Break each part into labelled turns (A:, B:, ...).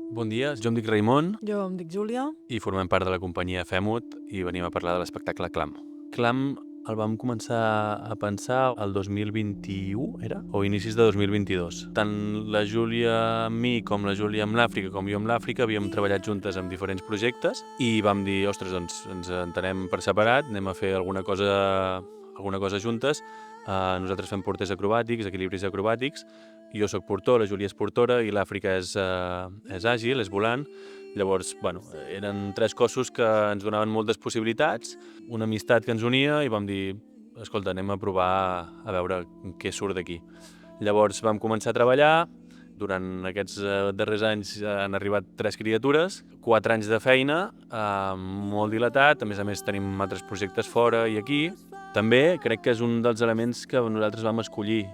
A: Bon dia, jo em dic Raimon
B: Jo em dic Júlia.
A: i formem part de la companyia Femut i venim a parlar de l'espectacle Clam. Clam el vam començar a pensar el 2021, era? O inicis de 2022. Tant la Júlia amb mi com la Júlia amb l'Àfrica com jo amb l'Àfrica havíem treballat juntes en diferents projectes i vam dir, ostres, doncs ens entenem per separat, anem a fer alguna cosa juntes. Nosaltres fem porters acrobàtics, equilibris acrobàtics. Jo sóc portor, la Júlia és portora i l'Àfrica és àgil, és volant. Llavors, eren tres cossos que ens donaven moltes possibilitats, una amistat que ens unia i vam dir, escolta, anem a provar a veure què surt d'aquí. Llavors vam començar a treballar. Durant aquests darrers anys han arribat 3 criatures, 4 anys de feina, molt dilatat, a més tenim altres projectes fora i aquí. També crec que és un dels elements que nosaltres vam escollir.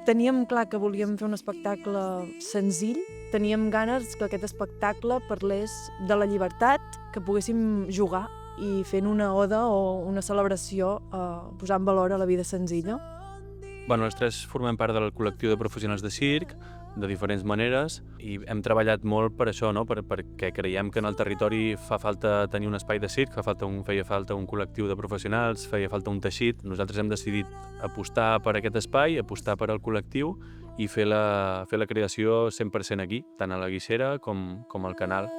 B: Teníem clar que volíem fer un espectacle senzill, teníem ganes que aquest espectacle parlés de la llibertat, que poguéssim jugar i fent una oda o una celebració posant valor a la vida senzilla.
A: Els tres formem part del col·lectiu de professionals de circ, de diferents maneres, i hem treballat molt per això, no? Perquè creiem que en el territori fa falta tenir un espai de circ, feia falta un col·lectiu de professionals, feia falta un teixit. Nosaltres hem decidit apostar per aquest espai, apostar per al col·lectiu i fer la creació 100% aquí, tant a la Guixera com al canal.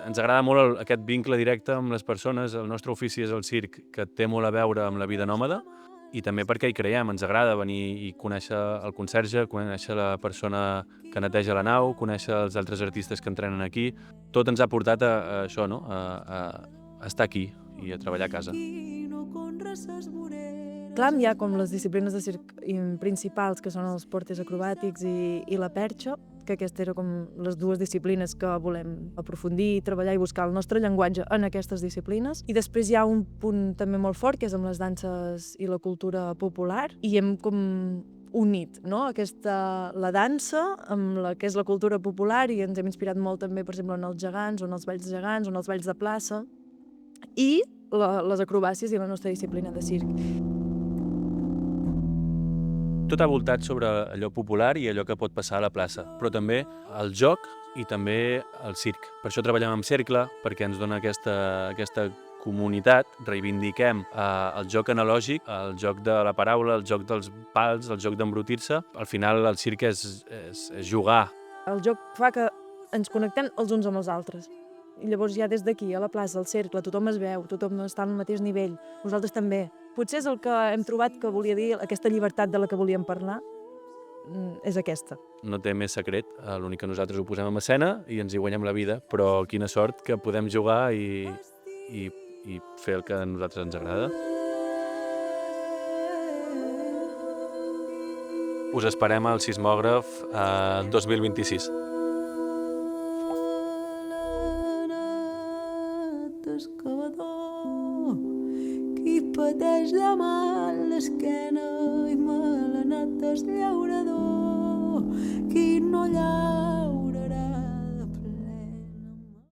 A: Ens agrada molt aquest vincle directe amb les persones. El nostre ofici és el circ, que té molt a veure amb la vida nòmada, i també perquè hi creiem. Ens agrada venir i conèixer el conserge, conèixer la persona que neteja la nau, conèixer els altres artistes que entrenen aquí. Tot ens ha portat a això, no? A estar aquí i a treballar a casa.
B: Clam hi ha com les disciplines de circ principals, que són els porters acrobàtics i la perxa, que aquestes eren com les dues disciplines que volem aprofundir, treballar i buscar el nostre llenguatge en aquestes disciplines. I després hi ha un punt també molt fort, que és amb les danses i la cultura popular, i hem com unit, no? La dansa amb la que és la cultura popular, i ens hem inspirat molt també, per exemple, en els gegants, o en els balls gegants, o en els balls de plaça, i les acrobàcies i la nostra disciplina de circ.
A: Tot ha voltat sobre allò popular i allò que pot passar a la plaça, però també el joc i també el circ. Per això treballem amb cercle, perquè ens dona aquesta comunitat, reivindiquem el joc analògic, el joc de la paraula, el joc dels pals, el joc d'embrutir-se. Al final el circ és jugar.
B: El joc fa que ens connectem els uns amb els altres. I llavors ja des d'aquí, a la plaça, al cercle, tothom es veu, tothom està al mateix nivell, nosaltres també. Potser és el que hem trobat que volia dir, aquesta llibertat de la que volíem parlar, és aquesta.
A: No té més secret, l'únic que nosaltres ho posem en escena i ens hi guanyem la vida, però quina sort que podem jugar i fer el que a nosaltres ens agrada. Us esperem al Sismògraf 2026.
C: Excavador, qui pateix de mal l'esquena i malanat és llaurador, qui no llaura